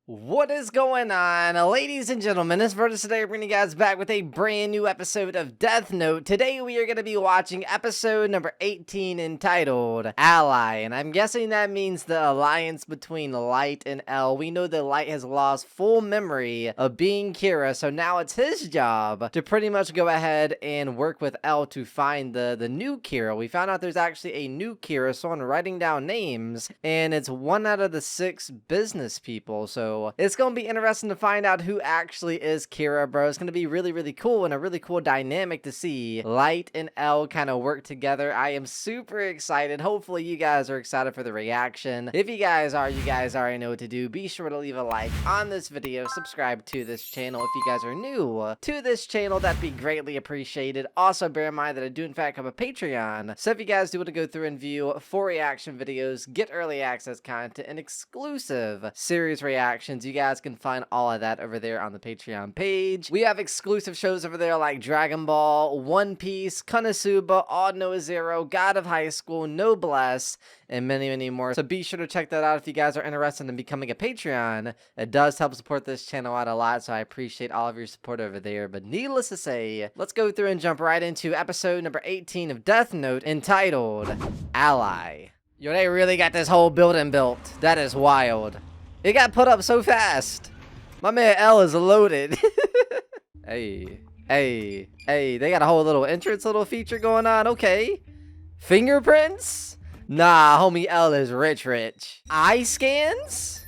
What is going on, ladies and gentlemen? It's Vertus today, bringing you guys back with a brand new episode of Death Note. Today we are going to be watching episode number 18 entitled Ally, and I'm guessing that means the alliance between Light and L. We know that Light has lost full memory of being Kira, so now it's his job to pretty much go ahead and work with L to find the new Kira. We found out there's actually a new Kira, so I'm writing down names, and it's one out of the 6 business people, so it's gonna be interesting to find out who actually is Kira, bro. It's gonna be really cool and a really cool dynamic to see Light and L kind of work together. I am super excited. Hopefully you guys are excited for the reaction. If you guys are, you guys already know what to do. Be sure to leave a like on this video, subscribe to this channel. If you guys are new to this channel, that'd be greatly appreciated. Also bear in mind that I do in fact have a Patreon, so if you guys do want to go through and view 4 reaction videos, get early access content, and exclusive series reactions, you guys can find all of that over there on the Patreon page. We have exclusive shows over there like Dragon Ball, One Piece, Konosuba, Odd No Zero, God of High School, Noblesse, and many more. So be sure to check that out if you guys are interested in becoming a Patreon. It does help support this channel out a lot, so I appreciate all of your support over there. But needless to say, let's go through and jump right into episode number 18 of Death Note entitled Ally. Yo, they really got this whole building built. That is wild. It got put up so fast. My man L is loaded. Hey, they got a whole little entrance little feature going on. Okay. Fingerprints? Nah, homie L is rich. Eye scans?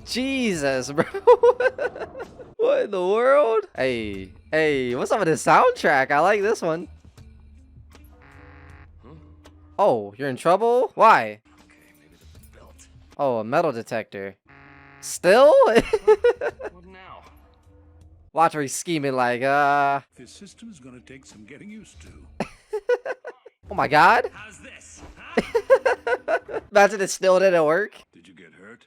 Jesus, bro. What in the world? Hey, what's up with this soundtrack? I like this one. Oh, you're in trouble? Why? Oh, a metal detector. Still? What now? Watch her scheming like, This system is gonna take some getting used to. Oh my god. How's this? Huh? Imagine it still didn't work. Did you get hurt?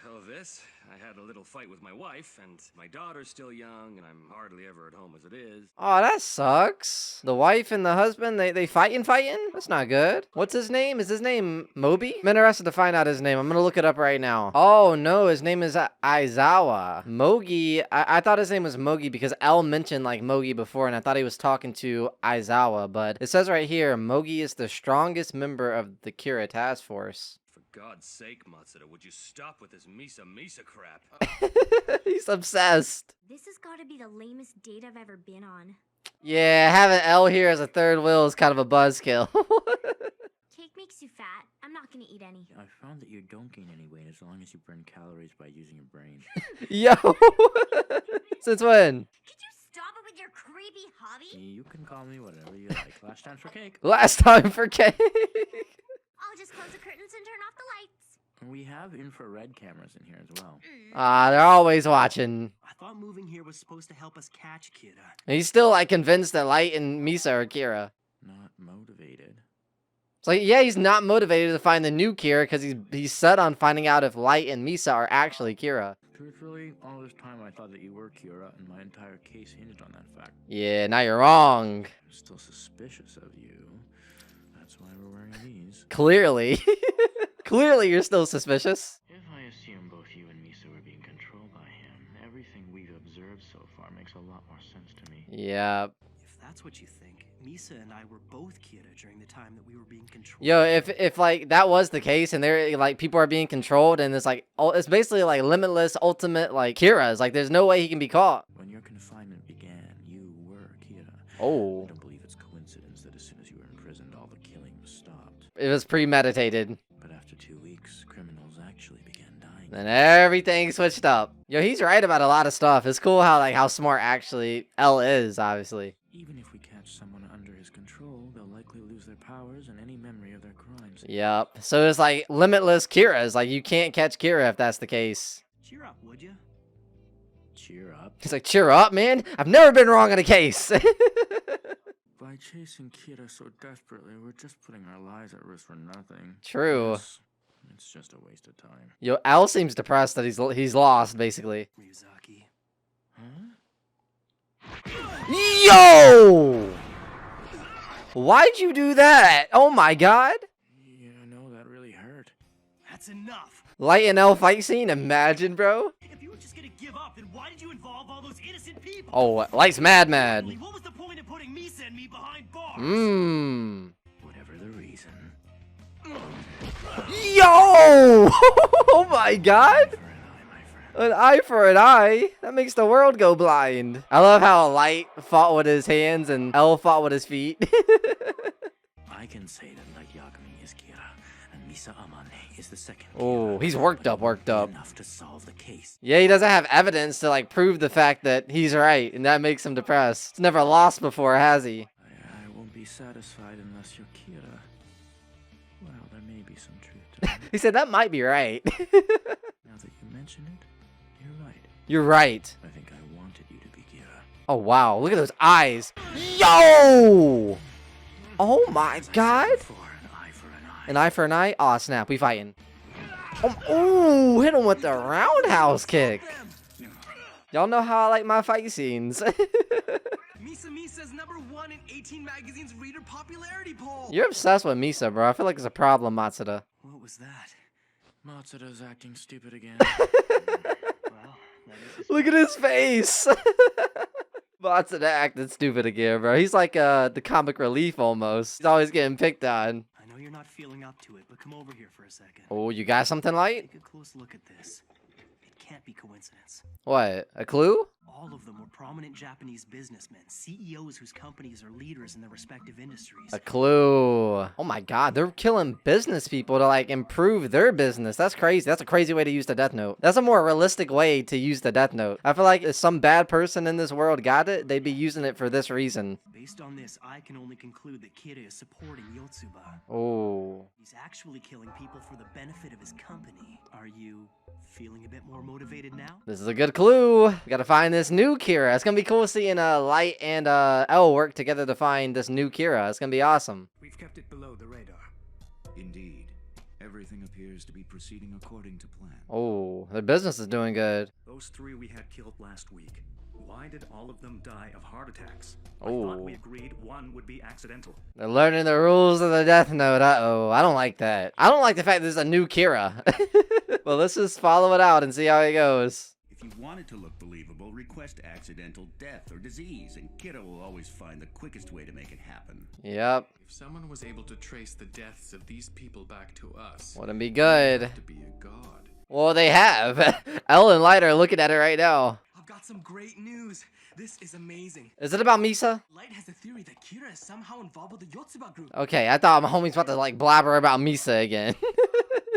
Oh, this? I had a little fight with my wife, and my daughter's still young, and I'm hardly ever at home as it is. Oh, that sucks. The wife and the husband, they fighting? That's not good. What's his name? Is his name Moby? I'm interested to find out his name. I'm gonna look it up right now. Oh, no, his name is Aizawa. Mogi, I thought his name was Mogi because L mentioned like Mogi before, and I thought he was talking to Aizawa, but it says right here, Mogi is the strongest member of the Kira task force. For God's sake, Matsuda, would you stop with this Misa crap? He's obsessed. This has got to be the lamest date I've ever been on. Yeah, having L here as a third wheel is kind of a buzzkill. Cake makes you fat. I'm not gonna eat any. I found that you don't gain any weight as long as you burn calories by using your brain. Yo! Since when? Could you stop it with your creepy hobby? You can call me whatever you like. Last time for cake. Last time for cake. I'll just close the curtains and turn off the lights. We have infrared cameras in here as well. They're always watching. I thought moving here was supposed to help us catch Kira. He's still like convinced that Light and Misa are Kira. Not motivated. It's like, yeah, he's not motivated to find the new Kira because he's set on finding out if Light and Misa are actually Kira. Truthfully, all this time I thought that you were Kira, and my entire case hinged on that fact. Yeah, now you're wrong. I'm still suspicious of you. That's why we're wearing these. Clearly. Clearly you're still suspicious. If I assume both you and Misa were being controlled by him, everything we've observed so far makes a lot more sense to me. Yeah. If that's what you think, Misa and I were both Kira during the time that we were being controlled. Yo, if like that was the case and they're like people are being controlled and it's like it's basically like limitless ultimate like Kira's, like there's no way he can be caught. When your confinement began, you were Kira. Oh. I don't believe it's coincidence that as soon as you were imprisoned, all the killing was stopped. It was premeditated. But after 2 weeks, criminals actually began dying. And everything switched up. Yo, he's right about a lot of stuff. It's cool how smart actually L is, obviously. Even if we catch someone under his control, they'll likely lose their powers and any memory of their crimes. Yep. So it's like limitless Kira's. Like you can't catch Kira if that's the case. Cheer up, would you? Cheer up. He's like, cheer up, man. I've never been wrong in a case. By chasing Kira so desperately, we're just putting our lives at risk for nothing. True. It's just a waste of time. Yo, L seems depressed that he's lost, basically. Ryuzaki. Huh? Yo! Why'd you do that? Oh my god. Yeah, I know that really hurt. That's enough. Light and L fight scene? Imagine, bro. If you were just gonna give up, then why did you involve all those innocent people? Oh, Light's mad. What was the point of putting Misa and me behind bars? Mmm. Whatever the reason. Yo! Oh my god! For an eye, my friend. An eye for an eye? That makes the world go blind. I love how Light fought with his hands and L fought with his feet. I can say that Light Yagami is Kira, and Misa Amane is the second. Oh, Kira, he's worked but up, worked up. Enough to solve the case. Yeah, he doesn't have evidence to like prove the fact that he's right, and that makes him depressed. He's never lost before, has he? I won't be satisfied unless you're Kira. Well, there may be some truth to that. He said that might be right. Now that you mention it, you're right. You're right. I think I wanted you to be Kira. Oh wow, look at those eyes. Yo! Oh my god. For an eye for an eye. An eye for an eye? Aw, snap, we fighting. Ooh, hit him with the roundhouse kick. Y'all know how I like my fight scenes. Misa's #1 in 18 Magazine's reader popularity poll. You're obsessed with Misa, bro. I feel like it's a problem, Matsuda. What was that? Matsuda's acting stupid again. Well, Look at his face. Matsuda acting stupid again, bro. He's like the comic relief almost. He's always getting picked on. I know you're not feeling up to it, but come over here for a second. Oh, you got something, Light? Take a close look at this. It can't be coincidence. What? A clue? All of them were prominent Japanese businessmen, CEOs whose companies are leaders in their respective industries. A clue. Oh my god, they're killing business people to like improve their business. That's crazy. That's a crazy way to use the Death Note. That's a more realistic way to use the Death Note. I feel like if some bad person in this world got it, they'd be using it for this reason. Based on this, I can only conclude that Kira is supporting Yotsuba. Oh. He's actually killing people for the benefit of his company. Are you feeling a bit more motivated now? This is a good clue. We gotta find this new Kira. It's gonna be cool seeing Light and L work together to find this new Kira. It's gonna be awesome. We've kept it below the radar. Indeed. Everything appears to be proceeding according to plan. Oh, their business is doing good. Those 3 we had killed last week. Why did all of them die of heart attacks? I Oh. thought we agreed 1 would be accidental. They're learning the rules of the Death Note. Uh-oh. I don't like that. I don't like the fact there's a new Kira. Well, let's just follow it out and see how it goes. If you want it to look believable, request accidental death or disease, and Kira will always find the quickest way to make it happen. Yep. If someone was able to trace the deaths of these people back to us, Wouldn't be good. to be a god. Well, they have. Elle and Light are looking at it right now. I've got some great news. This is amazing. Is it about Misa? Light has a theory that Kira is somehow involved with the Yotsuba group. Okay, I thought my homie's about to like blabber about Misa again.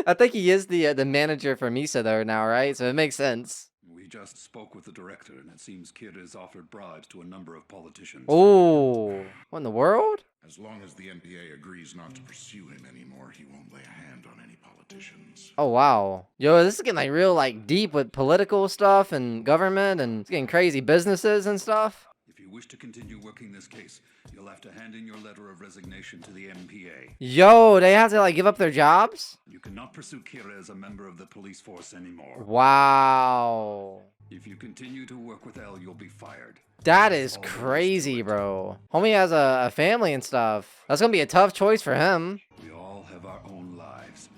I think he is the manager for Misa though now, right? So it makes sense. We just spoke with the director, and it seems Kira has offered bribes to a number of politicians. Oh, what in the world? As long as the NPA agrees not to pursue him anymore, he won't lay a hand on any politicians. Oh wow. Yo, this is getting like real like deep with political stuff and government, and it's getting crazy businesses and stuff. If you wish to continue working this case, you'll have to hand in your letter of resignation to the NPA. Yo, they have to like give up their jobs? You cannot pursue Kira as a member of the police force anymore. Wow. If you continue to work with Elle, you'll be fired. That is crazy, bro. Homie has a family and stuff. That's gonna be a tough choice for him. We all have our own lives,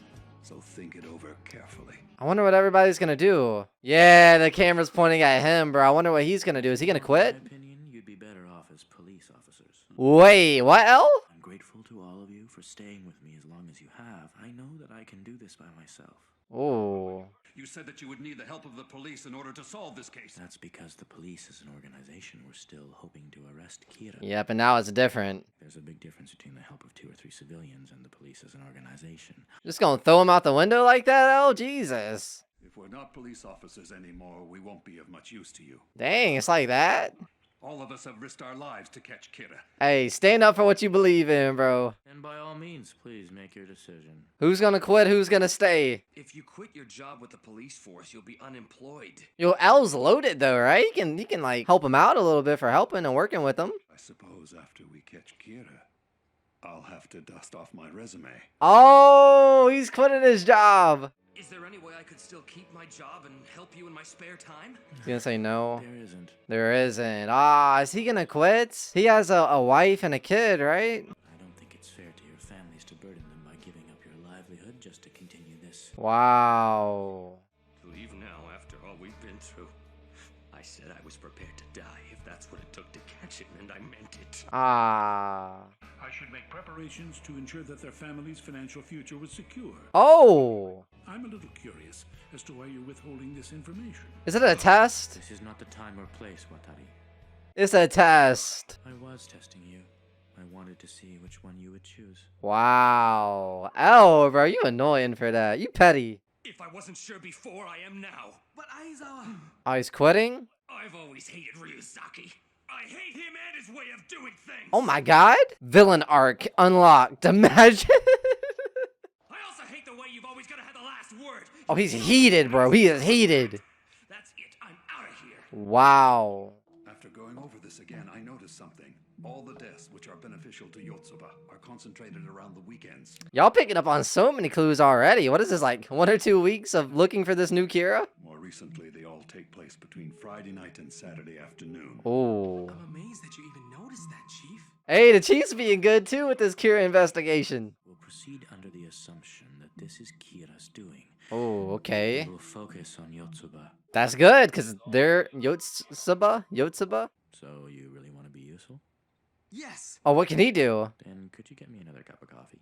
so think it over carefully. I wonder what everybody's gonna do. Yeah, the camera's pointing at him, bro. I wonder what he's gonna do. Is he gonna quit? In my opinion, you'd be better off as police officers. Wait, what, L? I'm grateful to all of you for staying with me as long as you have. I know that I can do this by myself. Oh. You said that you would need the help of the police in order to solve this case. That's because the police as an organization were still hoping to arrest Kira. Yep, and now it's different. There's a big difference between the help of 2 or 3 civilians and the police as an organization. Just gonna throw him out the window like that, L? Jesus. If we're not police officers anymore, we won't be of much use to you. Dang, it's like that? All of us have risked our lives to catch Kira. Hey, stand up for what you believe in, bro. And by all means, please make your decision. Who's gonna quit? Who's gonna stay? If you quit your job with the police force, you'll be unemployed. Yo, L's loaded though, right? You can like help him out a little bit for helping and working with him. I suppose after we catch Kira, I'll have to dust off my resume. Oh, he's quitting his job. Is there any way I could still keep my job and help you in my spare time? He's gonna say no. There isn't. There isn't. Ah, is he gonna quit? He has a wife and a kid, right? I don't think it's fair to your families to burden them by giving up your livelihood just to continue this Wow. Leave now after all we've been through. I said I was prepared to die if that's what it took to catch it, and I meant it. Ah. I should make preparations to ensure that their family's financial future was secure. Oh. I'm a little curious as to why you're withholding this information. Is it a test? This is not the time or place, Watari. It's a test. I was testing you. I wanted to see which one you would choose. Wow. Oh, bro, you annoying for that. You petty. If I wasn't sure before, I am now. But Aizawa... Oh, he's quitting? I've always hated Ryuzaki. I hate him and his way of doing things. Oh my god. Villain arc unlocked. Imagine. I also hate the way you've always got to have the last word. Oh, he's heated, bro. He is heated. That's it. I'm out of here. Wow. After going over this again, I noticed something. All the deaths which are beneficial to Yotsuba are concentrated around the weekends. Y'all picking up on so many clues already. What is this, like 1 or 2 weeks of looking for this new Kira? More recently, they all take place between Friday night and Saturday afternoon. Oh. I'm amazed that you even noticed that, Chief. Hey, the Chief's being good too with this Kira investigation. We'll proceed under the assumption that this is Kira's doing. Oh, okay. We'll focus on Yotsuba. That's good, because they're Yotsuba? Yotsuba? So you really want to be useful? Yes. Oh, what can he do? Then could you get me another cup of coffee?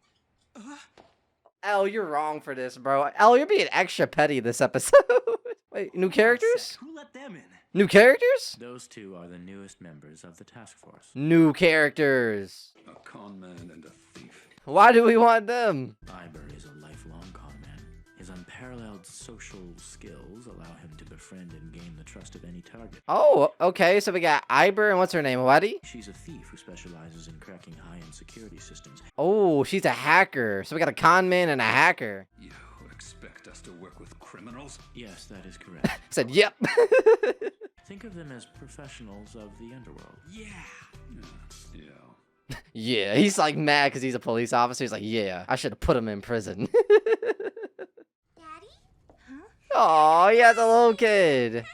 El, you're wrong for this, bro. El, you're being extra petty this episode. Wait, new characters? Who let them in? New characters? Those two are the newest members of the task force. New characters. A con man and a thief. Why do we want them? Iber is a lifelong con man. His unparalleled social skills allow him to befriend and gain the trust of any target. Oh, okay. So we got Iber and what's her name? Waddy? She's a thief who specializes in cracking high-end security systems. Oh, she's a hacker. So we got a con man and a hacker. You expect us to work with criminals? Yes, that is correct. Said, yep. Think of them as professionals of the underworld. Yeah. Yeah. Yeah, he's like mad because he's a police officer. He's like, yeah, I should have put him in prison. Daddy? Oh, he has a little kid.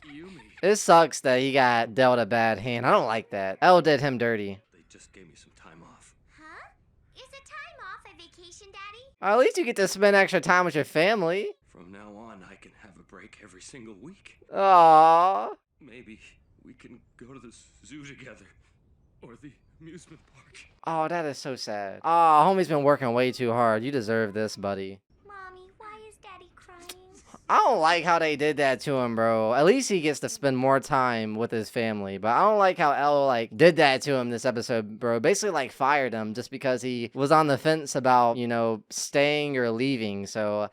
Yumi. It sucks that he got dealt a bad hand. I don't like that. Elle did him dirty. They just gave me some time off. Huh? Is a time off a vacation, Daddy? Or at least you get to spend extra time with your family. From now on, I can have a break every single week. Aww. Maybe we can go to the zoo together. Or the amusement park. Oh, that is so sad. Oh, homie's been working way too hard. You deserve this, buddy. Mommy, why is Daddy crying? I don't like how they did that to him, bro. At least he gets to spend more time with his family. But I don't like how Elle, like, did that to him this episode, bro. Basically, like, fired him just because he was on the fence about, you know, staying or leaving. So,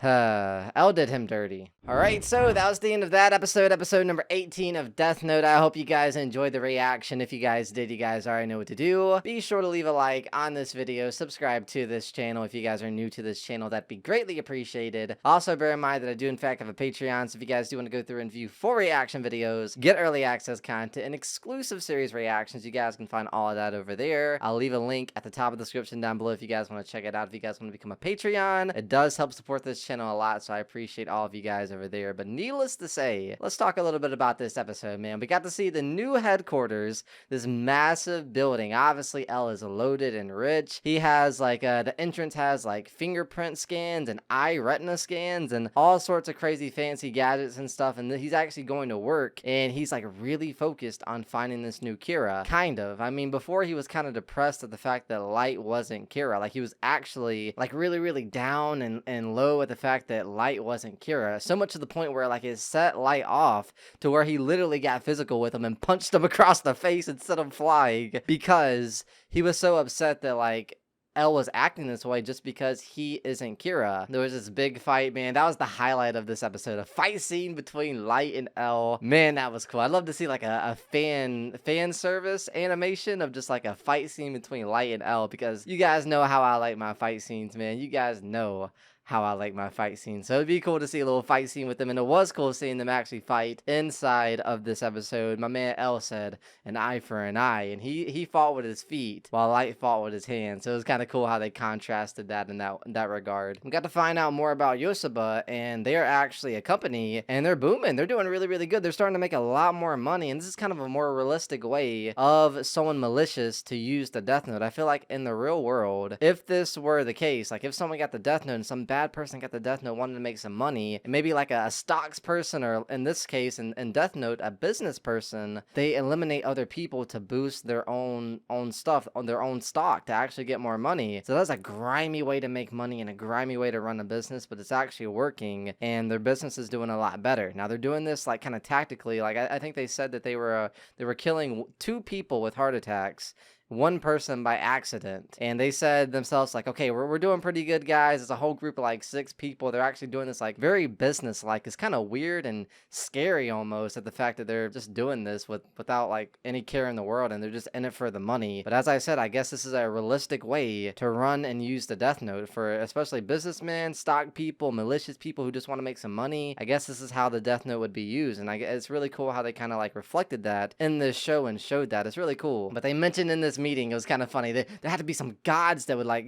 Elle did him dirty. Alright, so that was the end of that episode number 18 of Death Note. I hope you guys enjoyed the reaction. If you guys did, you guys already know what to do. Be sure to leave a like on this video, subscribe to this channel. If you guys are new to this channel, that'd be greatly appreciated. Also, bear in mind that I do in fact have a Patreon, so if you guys do want to go through and view full reaction videos, get early access content, and exclusive series reactions, you guys can find all of that over there. I'll leave a link at the top of the description down below if you guys want to check it out. If you guys want to become a Patreon, it does help support this channel a lot, so I appreciate all of you guys over there. But needless to say, let's talk a little bit about this episode, man. We got to see the new headquarters, this massive building. Obviously, Elle is loaded and rich. He has like the entrance has like fingerprint scans and eye retina scans and all sorts of crazy fancy gadgets and stuff. And he's actually going to work, and he's like really focused on finding this new Kira. Kind of. I mean, before he was kind of depressed at the fact that Light wasn't Kira. Like he was actually like really down and low at the fact that Light wasn't Kira. So much to the point where like it set Light off to where he literally got physical with him and punched him across the face instead of flying because he was so upset that like Elle was acting this way just because he isn't Kira. There was this big fight, man. That was the highlight of this episode. A fight scene between Light and Elle. Man, that was cool. I'd love to see like a fan service animation of just like a fight scene between Light and Elle, because you guys know how I like my fight scenes, man. You guys know how I like my fight scenes. So it'd be cool to see a little fight scene with them, and it was cool seeing them actually fight inside of this episode. My man L said an eye for an eye, and he fought with his feet while Light fought with his hands. So it was kind of cool how they contrasted that in that regard. We got to find out more about Yotsuba, and they are actually a company, and they're booming. They're doing really good. They're starting to make a lot more money, and this is kind of a more realistic way of someone malicious to use the Death Note. I feel like in the real world, if this were the case, like if someone got the Death Note and some bad person got the Death Note wanted to make some money, and maybe like a stocks person, or in this case, in Death Note, a business person, they eliminate other people to boost their own stuff on their own stock to actually get more money. So that's a grimy way to make money and a grimy way to run a business, but it's actually working, and their business is doing a lot better. Now they're doing this like kind of tactically. Like I think they said that they were killing 2 people with heart attacks, 1 person by accident, and they said themselves like, okay, we're doing pretty good, guys. It's a whole group of like 6 people. They're actually doing this like very business like. It's kind of weird and scary almost at the fact that they're just doing this without like any care in the world, and they're just in it for the money. But as I said, I guess this is a realistic way to run and use the Death Note for especially businessmen, stock people, malicious people who just want to make some money. I guess this is how the Death Note would be used, and it's really cool how they kind of like reflected that in this show and showed that. It's really cool. But they mentioned in this meeting, it was kind of funny, there had to be some gods that would like,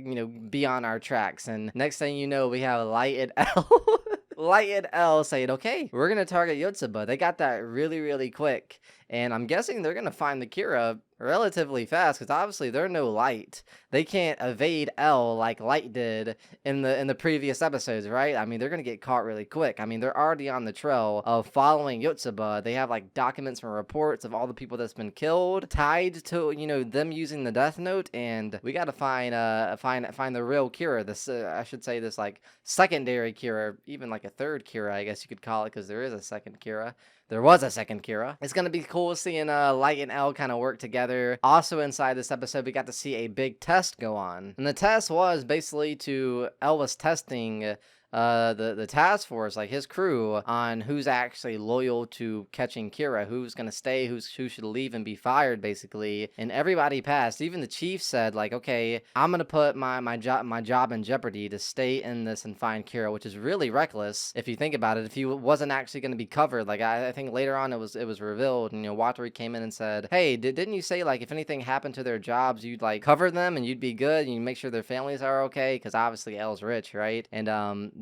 be on our tracks, and next thing you know, we have Light and L Light and L saying, okay, we're gonna target Yotsuba. They got that really, really quick, and I'm guessing they're gonna find the Kira relatively fast, because obviously they're no Light. They can't evade L like Light did in the previous episodes, right? I mean, they're gonna get caught really quick. I mean, they're already on the trail of following Yotsuba. They have like documents and reports of all the people that's been killed tied to them using the Death Note, and we gotta find the real Kira. This I should say this like secondary Kira, even like a third Kira, I guess you could call it, because there is a second Kira. There was a second Kira. It's going to be cool seeing Light and L kind of work together. Also inside this episode, we got to see a big test go on. And the test was basically L was testing the task force, like his crew, on who's actually loyal to catching Kira, who's gonna stay, who should leave and be fired, basically. And everybody passed. Even the chief said, like, okay, I'm gonna put my job in jeopardy to stay in this and find Kira, which is really reckless if you think about it. If he wasn't actually gonna be covered, like I think later on it was revealed, and Watari came in and said, hey, didn't you say like if anything happened to their jobs, you'd like cover them and you'd be good and you make sure their families are okay? Because obviously L's rich, right? And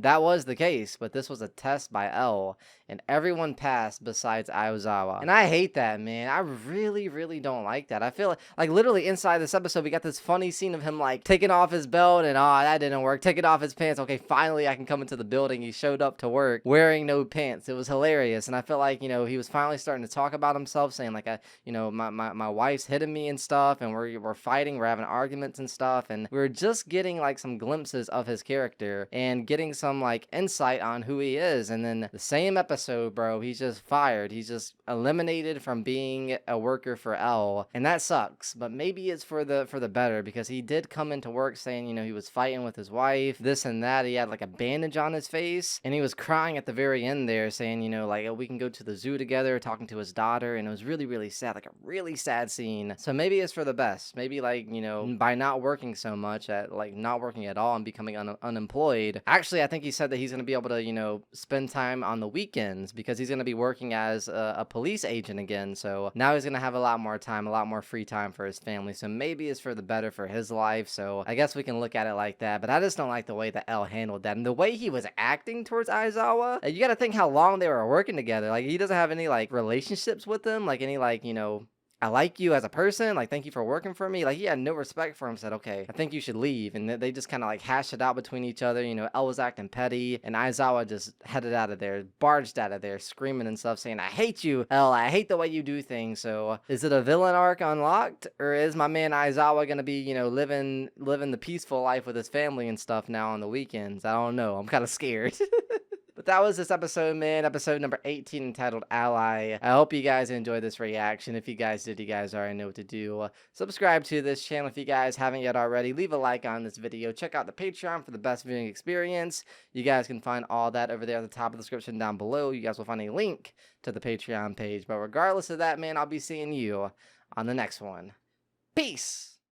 that was the case, but this was a test by L, and everyone passed besides Aizawa. And I hate that, man. I really, really don't like that. I feel like literally inside this episode, we got this funny scene of him like taking off his belt and, oh, that didn't work. Taking off his pants. Okay, finally I can come into the building. He showed up to work wearing no pants. It was hilarious. And I feel like, he was finally starting to talk about himself, saying like, my wife's hitting me and stuff, and we're fighting, we're having arguments and stuff. And we were just getting like some glimpses of his character and getting some like insight on who he is. And then the same episode, bro, he's just fired. He's just eliminated from being a worker for L, and that sucks. But maybe it's for the better, because he did come into work saying, he was fighting with his wife, this and that. He had like a bandage on his face, and he was crying at the very end there, saying, like, oh, we can go to the zoo together, talking to his daughter. And it was really, really sad, like a really sad scene. So maybe it's for the best. Maybe like, by not working so much, not working at all and becoming unemployed. Actually, I think he said that he's going to be able to, spend time on the weekends, because he's going to be working as a police agent again. So now he's going to have a lot more time, a lot more free time for his family. So maybe it's for the better for his life. So I guess we can look at it like that. But I just don't like the way that L handled that. And the way he was acting towards Aizawa, you got to think how long they were working together. Like, he doesn't have any, like, relationships with them. Like, any, like, I like you as a person, like, thank you for working for me. Like, he had no respect for him, said, okay, I think you should leave. And they just kind of like hashed it out between each other. L was acting petty, and Aizawa just headed out of there, barged out of there, screaming and stuff, saying, I hate you, L, I hate the way you do things. So is it a villain arc unlocked, or is my man Aizawa gonna be, living the peaceful life with his family and stuff now on the weekends? I don't know. I'm kind of scared. But that was this episode, man. Episode number 18, entitled Ally. I hope you guys enjoyed this reaction. If you guys did, you guys already know what to do. Subscribe to this channel if you guys haven't yet already. Leave a like on this video. Check out the Patreon for the best viewing experience. You guys can find all that over there at the top of the description down below. You guys will find a link to the Patreon page. But regardless of that, man, I'll be seeing you on the next one. Peace!